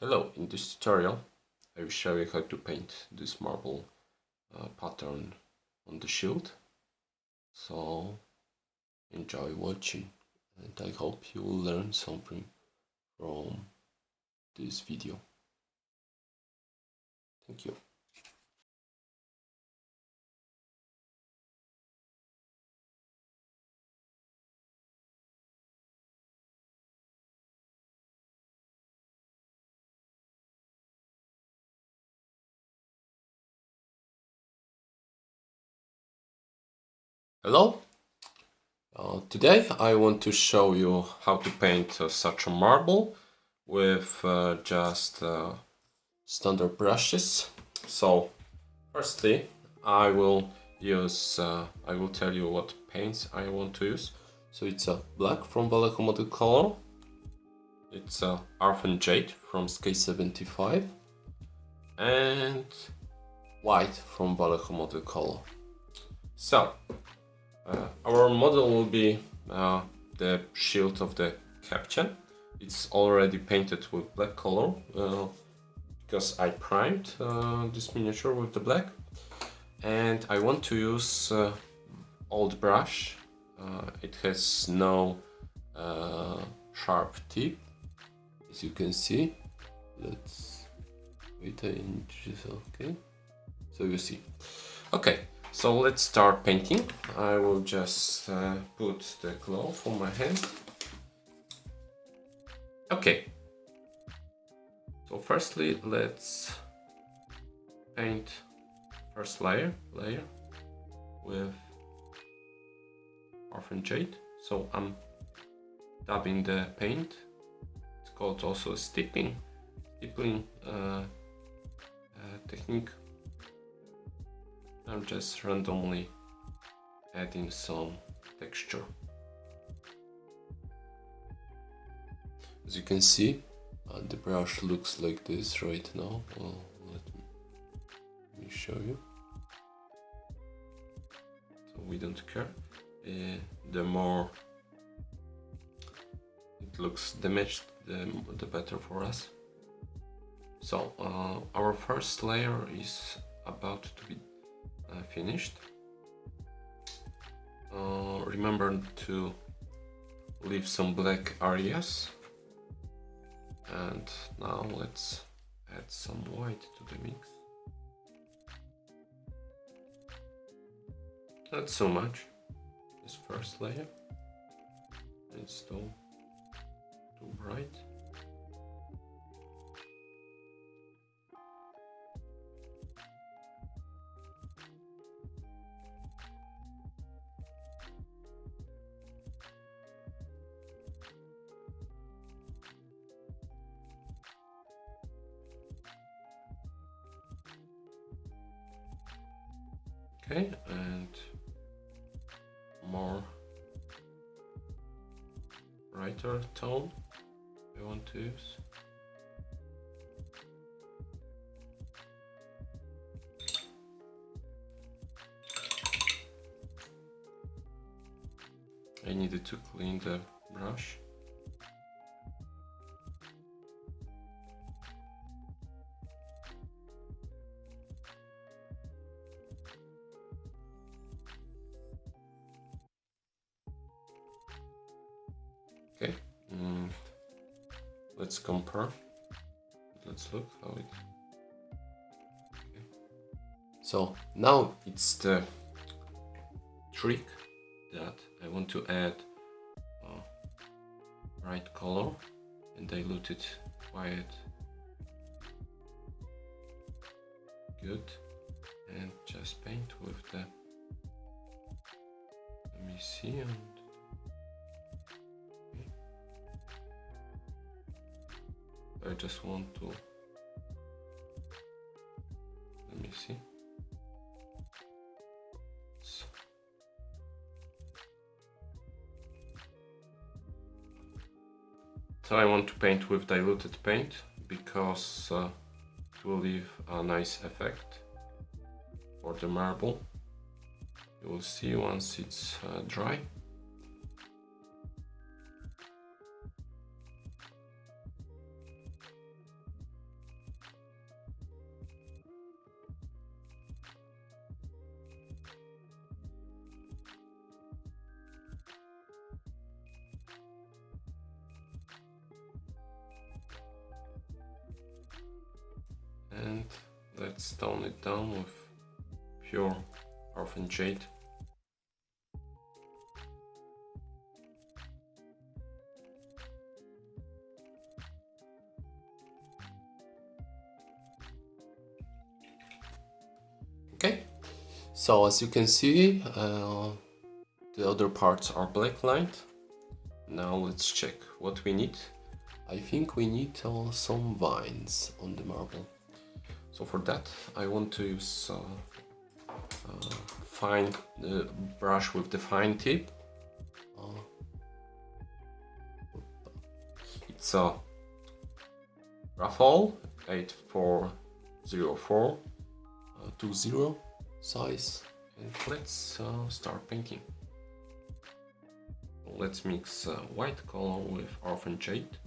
Hello, in this tutorial I will show you how to paint this marble pattern on the shield. So enjoy watching and I hope you will learn something from this video. Thank you. Hello! Today I want to show you how to paint such a marble with just standard brushes. So firstly I will tell you what paints I want to use. So it's a black from Vallejo Model Color, it's a Earth and Jade from Scale 75, and white from Vallejo Model Color. So our model will be the shield of the captain. It's already painted with black color because I primed this miniature with the black, and I want to use old brush. It has no sharp tip, as you can see. Let's wait an inch. Okay, so you see. Okay, so let's start painting. I will just put the glove on my hand. Okay, so firstly let's paint first layer with Earth and Jade. So I'm dabbing the paint. It's called also stippling technique. I'm just randomly adding some texture. As you can see, the brush looks like this right now. Well, let me show you. So we don't care. The more it looks damaged, the better for us. So our first layer is about to be finished. Remember to leave some black areas. And now let's add some white to the mix. Not so much, this first layer. It's too bright. Okay, and more brighter tone I want to use. I needed to clean the brush. Okay, let's compare. Let's look how it. Okay. So now it's the trick that I want to add bright color and dilute it quite good, and just paint with the. Let me see. And I just want to, let me see. So I want to paint with diluted paint because it will leave a nice effect for the marble. You will see once it's dry. and let's tone it down with pure orphan jade. Okay, so as you can see, the other parts are blacklined. Now let's check what we need. I think we need some vines on the marble. So for that, I want to use fine brush with the fine tip. It's a Raffle 8404 20 size, and let's start painting. Let's mix white color with orphan jade.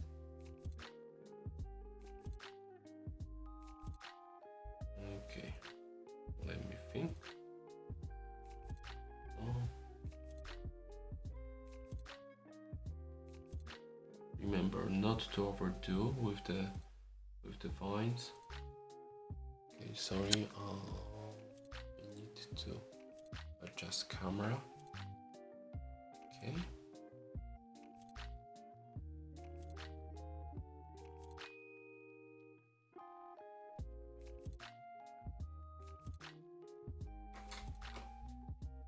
Okay, let me think. Remember not to overdo with the vines. Okay, sorry. I need to adjust camera. Okay.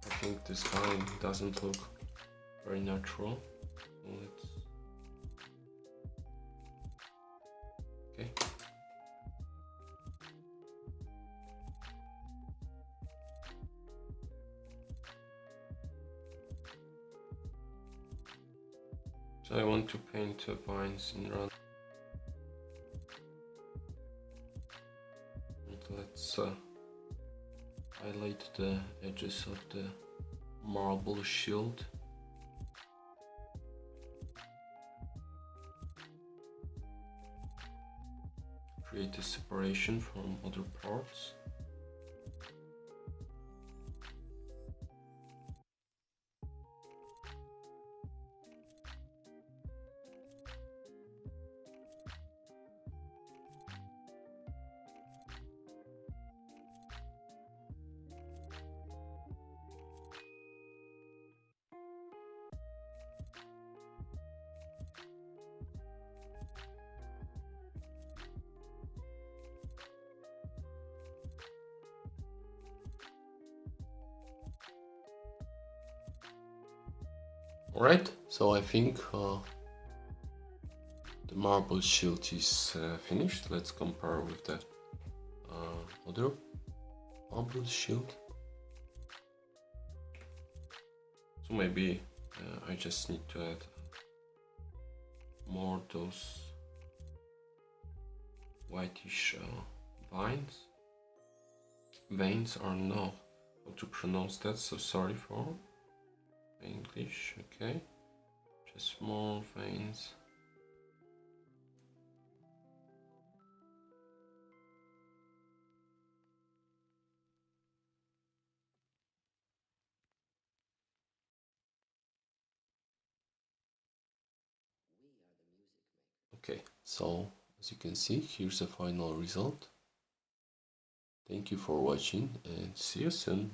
I think this vine doesn't look very natural. Let's. Okay. So I want to paint vines in run. And let's highlight the edges of the marble shield. Create a separation from other parts. Alright, so I think the marble shield is finished. Let's compare with the other marble shield. So maybe I just need to add more those whitish veins or no, how to pronounce that, so sorry for English. Okay, just more veins. Okay, so as you can see, here's the final result. Thank you for watching and see you soon.